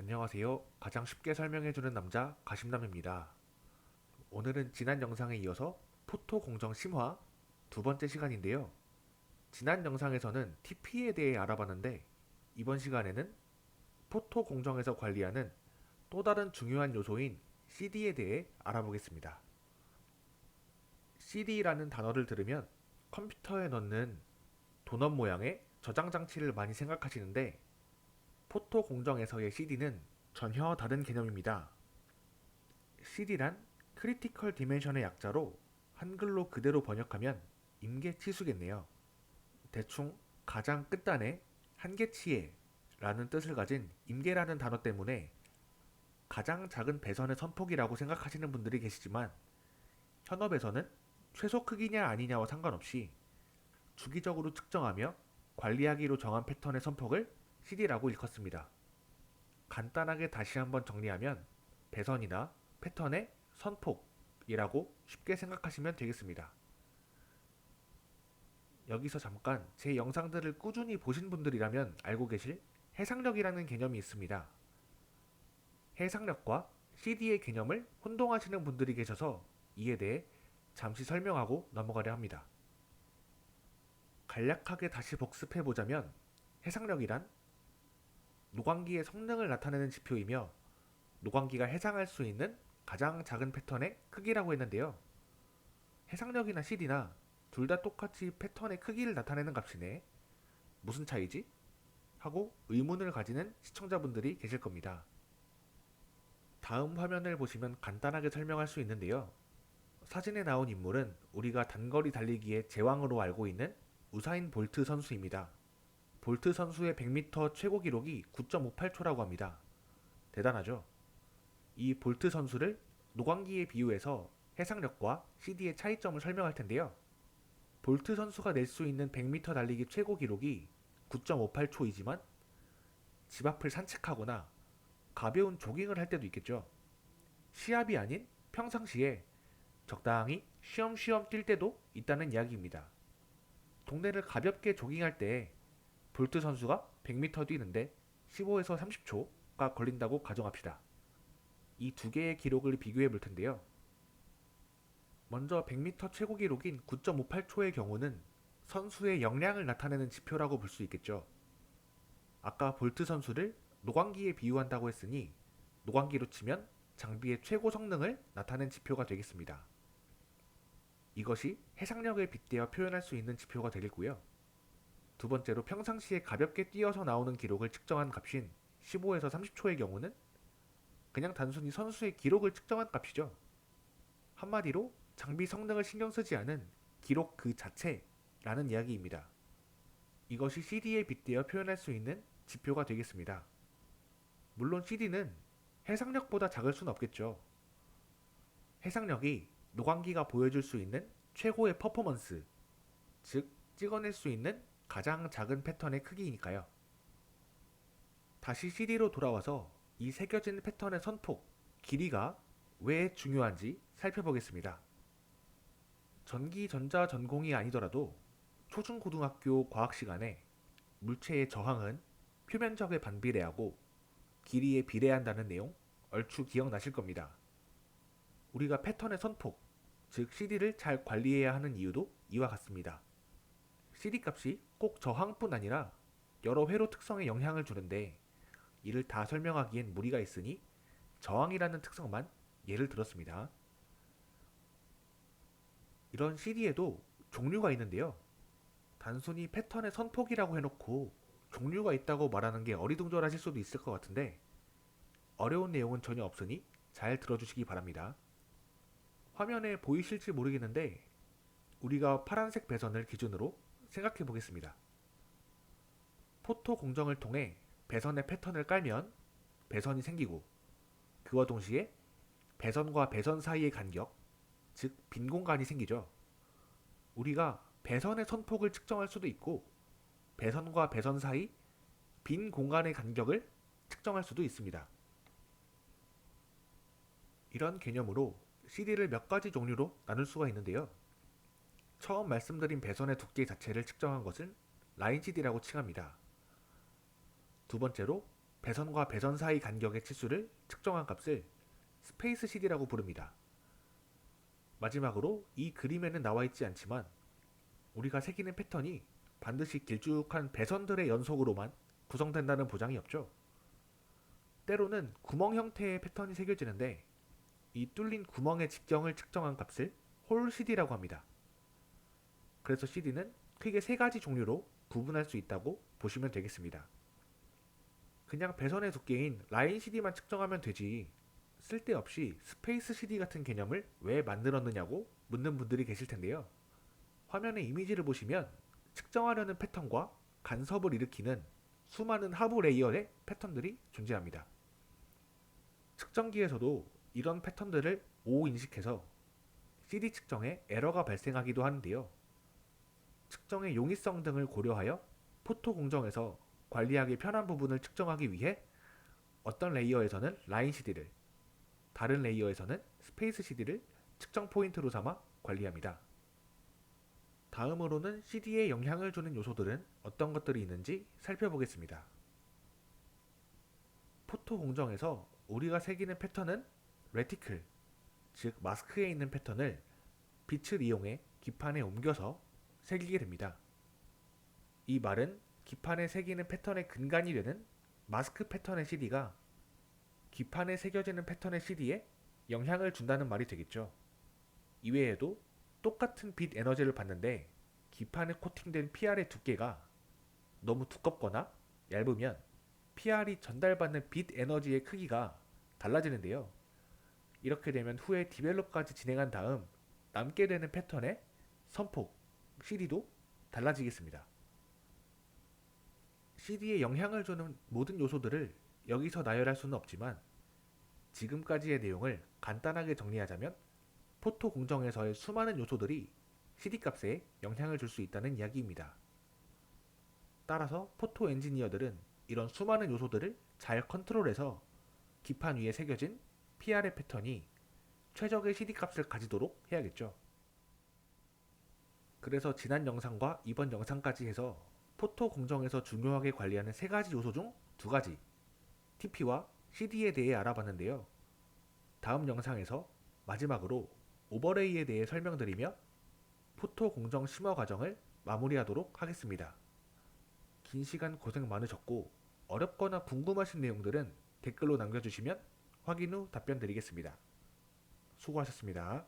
안녕하세요. 가장 쉽게 설명해주는 남자 가심남입니다. 오늘은 지난 영상에 이어서 포토 공정 심화 두 번째 시간인데요. 지난 영상에서는 TP에 대해 알아봤는데 이번 시간에는 포토 공정에서 관리하는 또 다른 중요한 요소인 CD에 대해 알아보겠습니다. CD라는 단어를 들으면 컴퓨터에 넣는 도넛 모양의 저장 장치를 많이 생각하시는데 포토 공정에서의 CD는 전혀 다른 개념입니다. CD란 크리티컬 디멘션의 약자로 한글로 그대로 번역하면 임계치수겠네요. 대충 가장 끝단에 한계치에 라는 뜻을 가진 임계라는 단어 때문에 가장 작은 배선의 선폭이라고 생각하시는 분들이 계시지만 현업에서는 최소 크기냐 아니냐와 상관없이 주기적으로 측정하며 관리하기로 정한 패턴의 선폭을 CD라고 일컫습니다. 간단하게 다시 한번 정리하면 배선이나 패턴의 선폭이라고 쉽게 생각하시면 되겠습니다. 여기서 잠깐 제 영상들을 꾸준히 보신 분들이라면 알고 계실 해상력이라는 개념이 있습니다. 해상력과 CD의 개념을 혼동하시는 분들이 계셔서 이에 대해 잠시 설명하고 넘어가려 합니다. 간략하게 다시 복습해보자면 해상력이란 노광기의 성능을 나타내는 지표이며 노광기가 해상할 수 있는 가장 작은 패턴의 크기라고 했는데요. 해상력이나 CD나 둘 다 똑같이 패턴의 크기를 나타내는 값이네. 무슨 차이지? 하고 의문을 가지는 시청자분들이 계실 겁니다. 다음 화면을 보시면 간단하게 설명할 수 있는데요. 사진에 나온 인물은 우리가 단거리 달리기의 제왕으로 알고 있는 우사인 볼트 선수입니다. 볼트 선수의 100m 최고 기록이 9.58초라고 합니다. 대단하죠? 이 볼트 선수를 노광기에 비유해서 해상력과 CD의 차이점을 설명할 텐데요. 볼트 선수가 낼 수 있는 100m 달리기 최고 기록이 9.58초이지만 집 앞을 산책하거나 가벼운 조깅을 할 때도 있겠죠. 시합이 아닌 평상시에 적당히 쉬엄쉬엄 뛸 때도 있다는 이야기입니다. 동네를 가볍게 조깅할 때 볼트 선수가 100m 뛰는데 15에서 30초가 걸린다고 가정합시다. 이 두 개의 기록을 비교해 볼 텐데요. 먼저 100m 최고 기록인 9.58초의 경우는 선수의 역량을 나타내는 지표라고 볼 수 있겠죠. 아까 볼트 선수를 노광기에 비유한다고 했으니 노광기로 치면 장비의 최고 성능을 나타낸 지표가 되겠습니다. 이것이 해상력을 빗대어 표현할 수 있는 지표가 되겠고요. 두 번째로 평상시에 가볍게 뛰어서 나오는 기록을 측정한 값인 15에서 30초의 경우는 그냥 단순히 선수의 기록을 측정한 값이죠. 한마디로 장비 성능을 신경 쓰지 않은 기록 그 자체라는 이야기입니다. 이것이 CD에 빗대어 표현할 수 있는 지표가 되겠습니다. 물론 CD는 해상력보다 작을 수는 없겠죠. 해상력이 노광기가 보여줄 수 있는 최고의 퍼포먼스, 즉 찍어낼 수 있는 가장 작은 패턴의 크기이니까요. 다시 CD로 돌아와서 이 새겨진 패턴의 선폭, 길이가 왜 중요한지 살펴보겠습니다. 전기, 전자 전공이 아니더라도 초중고등학교 과학 시간에 물체의 저항은 표면적에 반비례하고 길이에 비례한다는 내용 얼추 기억나실 겁니다. 우리가 패턴의 선폭, 즉 CD를 잘 관리해야 하는 이유도 이와 같습니다. CD 값이 꼭 저항뿐 아니라 여러 회로 특성에 영향을 주는데 이를 다 설명하기엔 무리가 있으니 저항이라는 특성만 예를 들었습니다. 이런 CD에도 종류가 있는데요. 단순히 패턴의 선폭이라고 해놓고 종류가 있다고 말하는 게 어리둥절하실 수도 있을 것 같은데 어려운 내용은 전혀 없으니 잘 들어주시기 바랍니다. 화면에 보이실지 모르겠는데 우리가 파란색 배선을 기준으로 생각해 보겠습니다. 포토 공정을 통해 배선의 패턴을 깔면 배선이 생기고 그와 동시에 배선과 배선 사이의 간격, 즉 빈 공간이 생기죠. 우리가 배선의 선폭을 측정할 수도 있고 배선과 배선 사이 빈 공간의 간격을 측정할 수도 있습니다. 이런 개념으로 CD를 몇 가지 종류로 나눌 수가 있는데요. 처음 말씀드린 배선의 두께 자체를 측정한 것은 라인 CD라고 칭합니다. 두 번째로 배선과 배선 사이 간격의 치수를 측정한 값을 스페이스 CD라고 부릅니다. 마지막으로 이 그림에는 나와 있지 않지만 우리가 새기는 패턴이 반드시 길쭉한 배선들의 연속으로만 구성된다는 보장이 없죠. 때로는 구멍 형태의 패턴이 새겨지는데 이 뚫린 구멍의 직경을 측정한 값을 홀 CD라고 합니다. 그래서 CD는 크게 세 가지 종류로 구분할 수 있다고 보시면 되겠습니다. 그냥 배선의 두께인 라인 CD만 측정하면 되지 쓸데없이 스페이스 CD 같은 개념을 왜 만들었느냐고 묻는 분들이 계실 텐데요. 화면의 이미지를 보시면 측정하려는 패턴과 간섭을 일으키는 수많은 하부 레이어의 패턴들이 존재합니다. 측정기에서도 이런 패턴들을 오인식해서 CD 측정에 에러가 발생하기도 하는데요. 측정의 용이성 등을 고려하여 포토 공정에서 관리하기 편한 부분을 측정하기 위해 어떤 레이어에서는 라인 CD를, 다른 레이어에서는 스페이스 CD를 측정 포인트로 삼아 관리합니다. 다음으로는 CD에 영향을 주는 요소들은 어떤 것들이 있는지 살펴보겠습니다. 포토 공정에서 우리가 새기는 패턴은 레티클, 즉 마스크에 있는 패턴을 빛을 이용해 기판에 옮겨서 새기게 됩니다. 이 말은 기판에 새기는 패턴의 근간이 되는 마스크 패턴의 CD가 기판에 새겨지는 패턴의 CD에 영향을 준다는 말이 되겠죠. 이외에도 똑같은 빛 에너지를 받는데 기판에 코팅된 PR의 두께가 너무 두껍거나 얇으면 PR이 전달받는 빛 에너지의 크기가 달라지는데요. 이렇게 되면 후에 디벨롭까지 진행한 다음 남게 되는 패턴의 선폭, CD도 달라지겠습니다. CD에 영향을 주는 모든 요소들을 여기서 나열할 수는 없지만 지금까지의 내용을 간단하게 정리하자면 포토 공정에서의 수많은 요소들이 CD 값에 영향을 줄 수 있다는 이야기입니다. 따라서 포토 엔지니어들은 이런 수많은 요소들을 잘 컨트롤해서 기판 위에 새겨진 PR의 패턴이 최적의 CD 값을 가지도록 해야겠죠. 그래서 지난 영상과 이번 영상까지 해서 포토 공정에서 중요하게 관리하는 세 가지 요소 중 두 가지, TP와 CD에 대해 알아봤는데요. 다음 영상에서 마지막으로 오버레이에 대해 설명드리며 포토 공정 심화 과정을 마무리하도록 하겠습니다. 긴 시간 고생 많으셨고 어렵거나 궁금하신 내용들은 댓글로 남겨주시면 확인 후 답변 드리겠습니다. 수고하셨습니다.